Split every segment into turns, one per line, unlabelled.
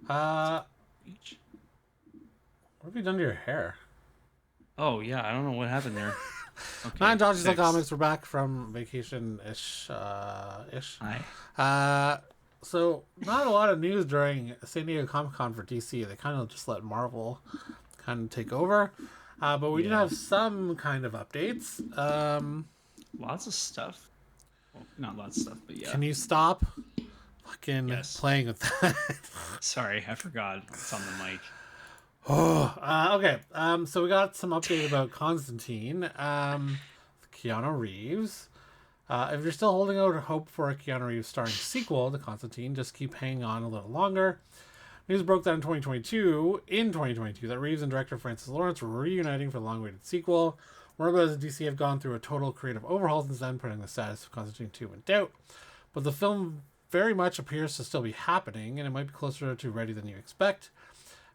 Uh,
Each.
what have you done to your hair?
Oh yeah, I don't know what happened there.
Nine
Okay,
Dodges and
fixed.
Comics. We're back from vacation ish. Ish.
Hi.
Uh, so not a lot of news during San Diego Comic Con for DC. They kind of just let Marvel kind of take over. But we did
Yeah,
have some kind of updates.
lots of stuff. Well, not lots of stuff, but yeah.
Can you stop fucking
Yes.
playing with that?
Sorry, I forgot. It's on the mic.
Okay. So we got some update about Constantine. Keanu Reeves. If you're still holding out hope for a Keanu Reeves starring sequel to Constantine, just keep hanging on a little longer. News broke that in 2022, that Reeves and director Francis Lawrence were reuniting for the long-awaited sequel. Warner Bros. And DC have gone through a total creative overhaul since then, putting the status of Constantine 2 in doubt. But the film very much appears to still be happening, and it might be closer to ready than you expect.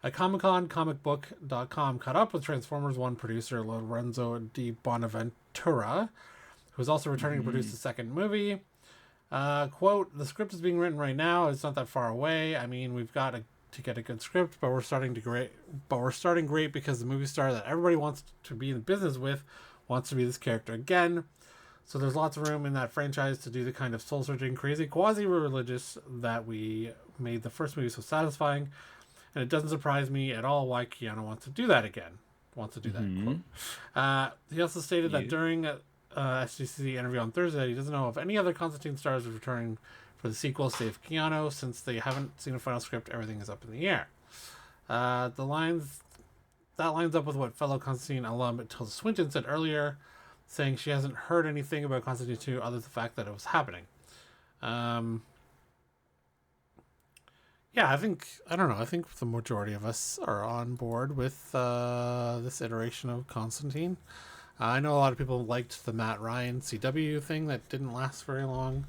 At Comic Con, comicbook.com caught up with Transformers 1 producer Lorenzo di Bonaventura, who is also returning to produce the second movie. Quote, the script is being written right now. It's not that far away. I mean, we've got to get a good script, but we're starting great because the movie star that everybody wants to be in business with wants to be this character again. So there's lots of room in that franchise to do the kind of soul-searching, crazy, quasi-religious that we made the first movie so satisfying. And it doesn't surprise me at all why Keanu wants to do that again. Wants to do that, quote. He also stated that
You.
during SGC interview on Thursday, he doesn't know if any other Constantine stars are returning for the sequel, save Keanu. Since they haven't seen a final script, everything is up in the air. That lines up with what fellow Constantine alum Tilda Swinton said earlier, saying she hasn't heard anything about Constantine 2 other than the fact that it was happening. Yeah, I don't know. I think the majority of us are on board with this iteration of Constantine. I know a lot of people liked the Matt Ryan CW thing that didn't last very long.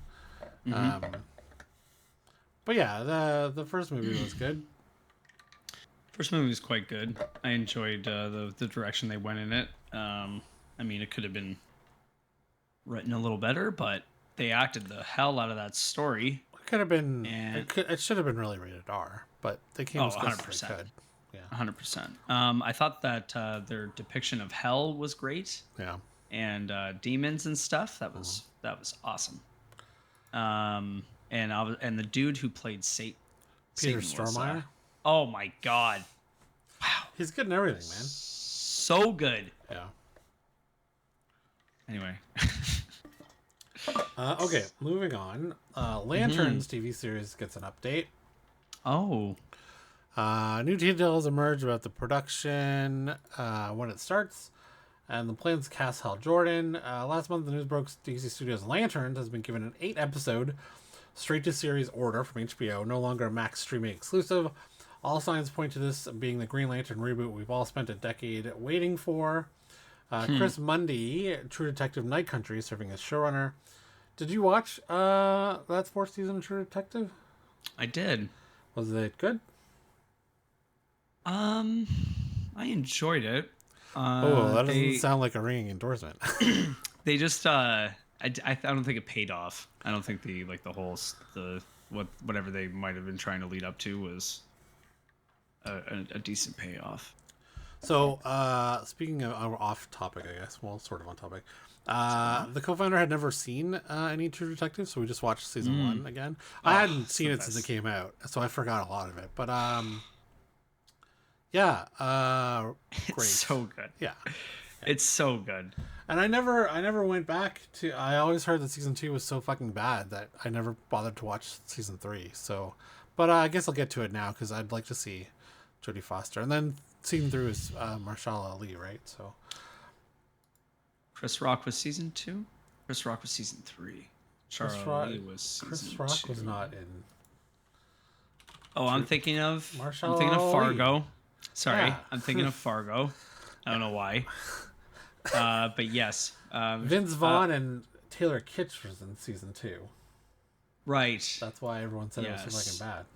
Um, but yeah, the first movie was good.
First movie was quite good. I enjoyed the direction they went in it. I mean, it could have been written a little better, but they acted the hell out of that story.
It could have been.
And
It should have been really rated R, but they came
oh,
as close as they
100%.
could. Yeah,
100%. I thought that their depiction of hell was great,
yeah.
and demons and stuff. That was awesome. And the dude who played
Peter
Satan was
Stormare.
oh my god,
He's good in everything, man.
so good.
Yeah.
Anyway,
Okay, moving on. Lanterns TV series gets an update.
oh,
New details emerge about the production, when it starts, and the plans to cast Hal Jordan. Last month, the news broke DC Studios' Lanterns has been given an 8-episode straight-to-series order from HBO, no longer a Max streaming exclusive. All signs point to this being the Green Lantern reboot we've all spent a decade waiting for. Chris Mundy, True Detective Night Country, serving as showrunner. Did you watch that fourth season of True Detective?
I did.
Was it good?
I enjoyed it.
Oh, that doesn't
They
sound like a ringing endorsement.
they just I don't think it paid off. I don't think the whole whatever they might have been trying to lead up to was a decent payoff.
So, speaking of off topic, I guess, well, sort of on topic. The co-founder had never seen any True Detective, so we just watched season 1 again. I hadn't
It's
seen
the
it since it
best.
came out, so I forgot a lot of it. But yeah,
It's
great.
so good.
Yeah,
It's so good.
and I never went back to. I always heard that season 2 was so fucking bad that I never bothered to watch season 3. So, but I guess I'll get to it now because I'd like to see Jodie Foster, and then season 3 is Marshall Ali, right? So.
Chris Rock was season 2. Chris Rock was season 3.
Chris Rock,
Charlie was season
Chris Rock
2.
was not in.
Oh, I'm thinking of
Marshall
I'm thinking of
Ali.
Fargo. Sorry,
Yeah.
I'm thinking of Fargo. I don't know why. But yes,
Vince Vaughn and Taylor Kitsch was in season 2.
right.
That's why everyone said it was so
Yes.
fucking bad.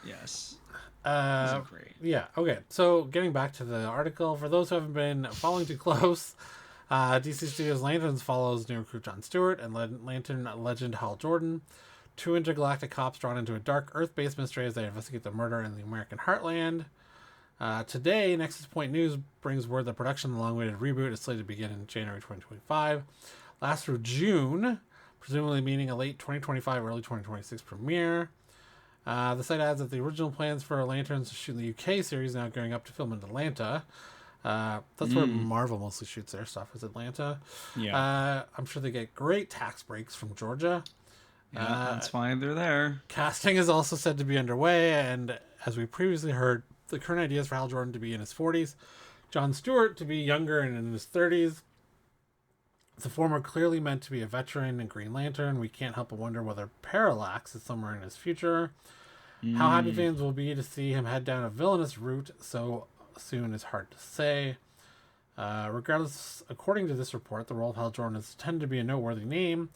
Yes, those are great.
Yeah, okay. So getting back to the article, for those who haven't been following too close, DC Studios Lanterns follows new recruit John Stewart and Lantern legend Hal Jordan, two intergalactic cops drawn into a dark Earth-based mystery as they investigate the murder in the American heartland. Today, Nexus Point News brings word that production of the long-awaited reboot is slated to begin in January 2025. Last through June, presumably meaning a late 2025, early 2026 premiere. The site adds that the original plans for Lanterns to shoot in the UK series now going up to film in Atlanta. That's where Marvel mostly shoots their stuff, is Atlanta.
Yeah.
I'm sure they get great tax breaks from Georgia.
Yeah, that's why they're there.
Casting is also said to be underway, and as we previously heard, the current idea is for Hal Jordan to be in his 40s, John Stewart to be younger and in his 30s. The former clearly meant to be a veteran in Green Lantern. We can't help but wonder whether Parallax is somewhere in his future. How happy fans will be to see him head down a villainous route so soon is hard to say. Regardless, according to this report, the role of Hal Jordan is tended to be a noteworthy name.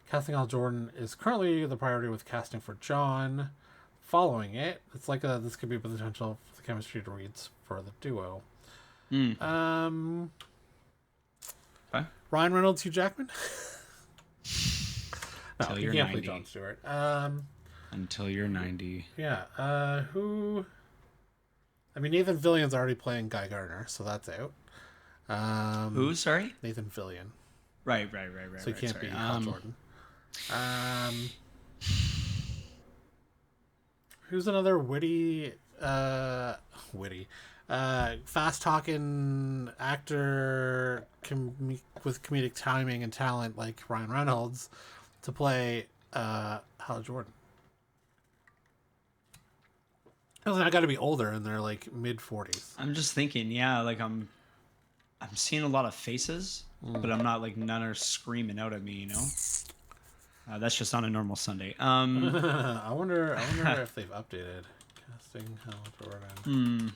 Casting Hal Jordan is currently the priority, with casting for John following it. It's like this could be a potential for the chemistry to read for the duo.
Okay.
Ryan Reynolds, Hugh Jackman. No,
Until
you
you're
can't
90.
play John Stewart.
Until you're 90.
Yeah. Who? I mean, Nathan Fillion's already playing Guy Gardner, so that's out.
Who? Sorry.
Nathan Fillion.
Right.
So he can't be Hal Jordan. Who's another fast-talking actor with comedic timing and talent like Ryan Reynolds to play Hal Jordan? I got to be older, and they're like mid-40s.
I'm just thinking, yeah, like I'm seeing a lot of faces, but I'm not like none are screaming out at me, you know. That's just on a normal Sunday.
I wonder if they've updated casting Hal Jordan.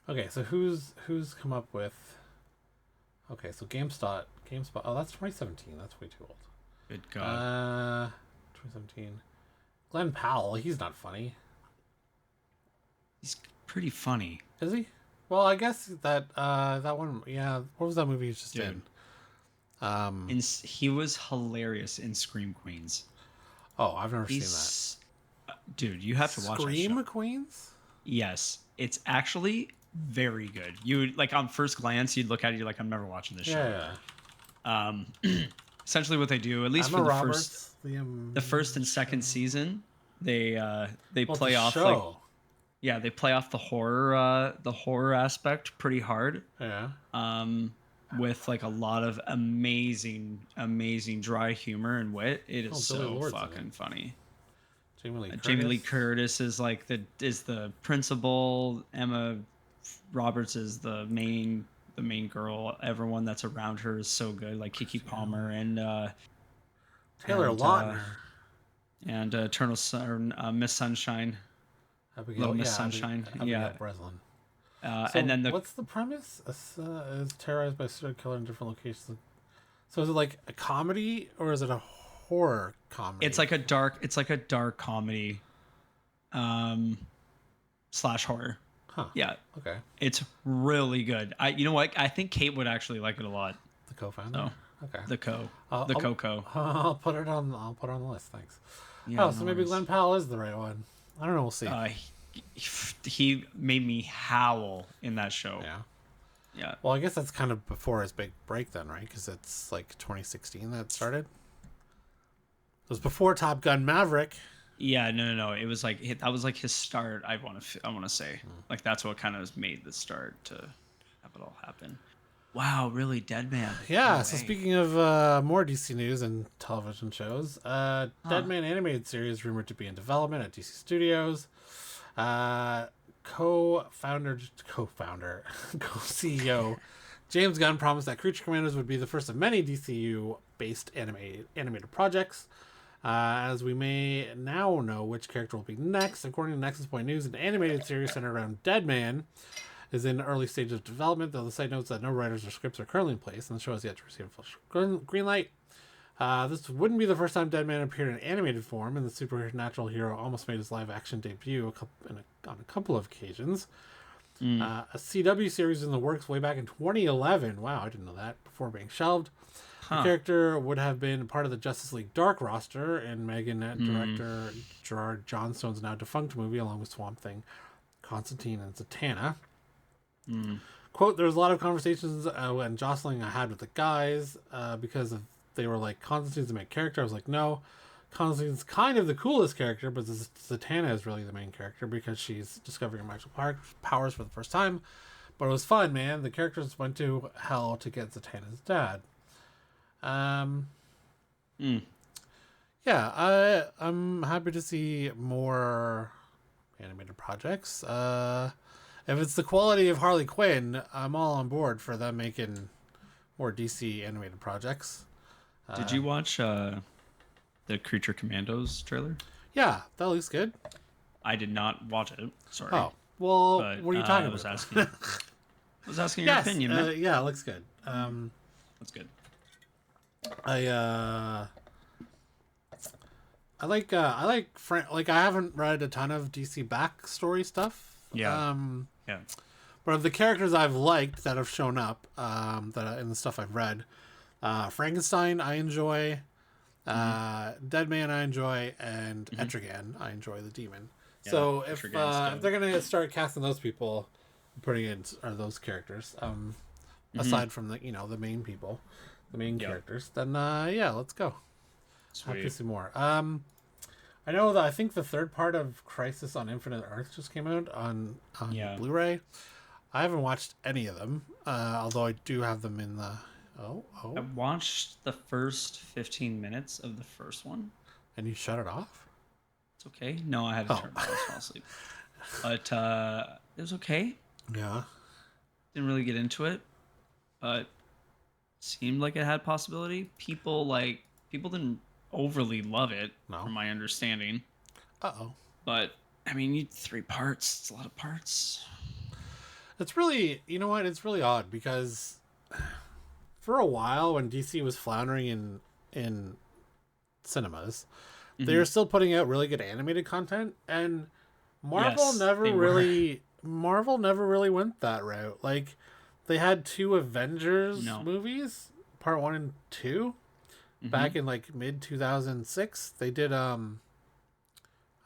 Okay, so who's come up with? Okay, so GameSpot. Oh, that's 2017. That's way too old.
Good God.
2017. Glenn Powell. He's not funny.
He's pretty funny.
Is he? Well, I guess that one. Yeah. What was that movie he was just in?
He was hilarious in Scream Queens.
Oh, I've never seen that.
Dude, you have to watch
Scream
that show.
Queens?
Yes, it's actually very good. You like on first glance, you'd look at it, you're like, I'm never watching this show.
Yeah.
Essentially, what they do, at least
Emma
for
Roberts,
the first and second season, they play off
show.
they play off the horror aspect pretty hard.
Yeah.
With like a lot of amazing dry humor and wit. It is so fucking funny. Jamie Lee Curtis is like the principal. Emma Roberts is the main girl. Everyone that's around her is so good, like Kiki Palmer and
Taylor Lautner
and Eternal Sun, Miss Sunshine, Little Miss Sunshine.
Abigail Breslin. So
and then
what's the premise? Is terrorized by a serial killer in different locations. So is it like a comedy or is it a horror comedy?
It's like a dark comedy, slash horror.
Huh.
Yeah.
Okay.
It's really good. You know what? I think Kate would actually like it a lot.
The co-founder.
Oh.
Okay.
The Coco.
I'll put it on the list. Thanks.
Yeah,
so maybe Glenn Powell is the right one. I don't know. We'll see.
He made me howl in that show.
Yeah.
Yeah.
Well, I guess that's kind of before his big break then, right? Because it's like 2016 that it started. It was before Top Gun Maverick.
Yeah, no. It was like that was like his start. I want to say like that's what kind of made the start to have it all happen. Wow, really, Deadman.
Yeah. So speaking of more DC news and television shows, Deadman animated series rumored to be in development at DC Studios. Co-CEO James Gunn promised that Creature Commandos would be the first of many DCU-based animated projects. As we may now know which character will be next, according to Nexus Point News, an animated series centered around Deadman is in early stages of development, though the site notes that no writers or scripts are currently in place, and the show has yet to receive a green light. This wouldn't be the first time Deadman appeared in animated form, and the supernatural hero almost made his live-action debut on a couple of occasions. A CW series in the works way back in 2011. Wow, I didn't know that. Before being shelved. The character would have been part of the Justice League Dark roster in Megan director Gerard Johnstone's now defunct movie, along with Swamp Thing, Constantine, and Zatanna. Quote, there was a lot of conversations and jostling I had with the guys because they were like, Constantine's the main character. I was like, no, Constantine's kind of the coolest character, but Zatanna is really the main character because she's discovering her magical powers for the first time. But it was fun, man. The characters went to hell to get Zatanna's dad. Yeah, I'm happy to see more animated projects. If it's the quality of Harley Quinn, I'm all on board for them making more DC animated projects.
Did you watch the Creature Commandos trailer?
Yeah, that looks good.
I did not watch it. Sorry.
Oh, well,
But,
what are you talking
I was
about?
asking. I was asking your opinion, man.
Yeah, it looks good.
That's good.
I like like I haven't read a ton of DC backstory stuff.
Yeah. Yeah.
But of the characters I've liked that have shown up, in the stuff I've read, Frankenstein I enjoy, Deadman I enjoy, and Etrigan I enjoy, the demon. Yeah, so if they're gonna start casting those people, putting in those characters, aside from the main people, the main characters, then let's go.
Sweet.
Happy to see more. I know that I think the third part of Crisis on Infinite Earth just came out on Blu-ray. I haven't watched any of them, although I do have them in the.
I watched the first 15 minutes of the first one.
And you shut it off?
It's okay. No, I had to turn it off. I was fall asleep. But it was okay.
Yeah.
Didn't really get into it, but seemed like it had possibility. People didn't overly love it, from my understanding. But I mean, you need 3 parts. It's a lot of parts.
It's really, it's really odd because for a while when DC was floundering in cinemas, they were still putting out really good animated content, and Marvel never really went that route. Like, they had 2 Avengers movies, part 1 and 2. Back in like mid 2006, they did I don't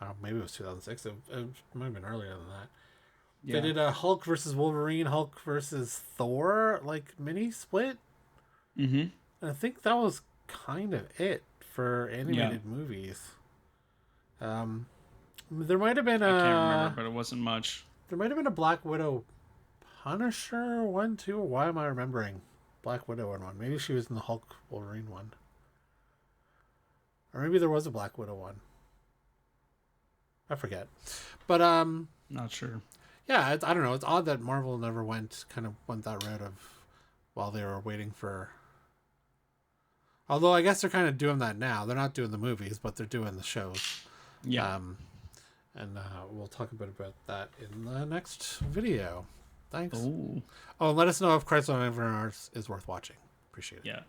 know, maybe it was 2006. It might have been earlier than that. Yeah. They did a Hulk versus Wolverine, Hulk versus Thor like mini split. And I think that was kind of it for animated movies. There might have been
I can't remember, but it wasn't much.
There might have been a Black Widow Punisher 1 too. Why am I remembering Black Widow in one? Maybe she was in the Hulk Wolverine one. Or maybe there was a Black Widow one. I forget. But
not sure.
Yeah, I don't know. It's odd that Marvel never went that route of while they were waiting for. Although I guess they're kind of doing that now. They're not doing the movies, but they're doing the shows.
Yeah.
And we'll talk a bit about that in the next video. Thanks.
Ooh.
Oh, and let us know if Crisis on Infinite Earths is worth watching. Appreciate it.
Yeah.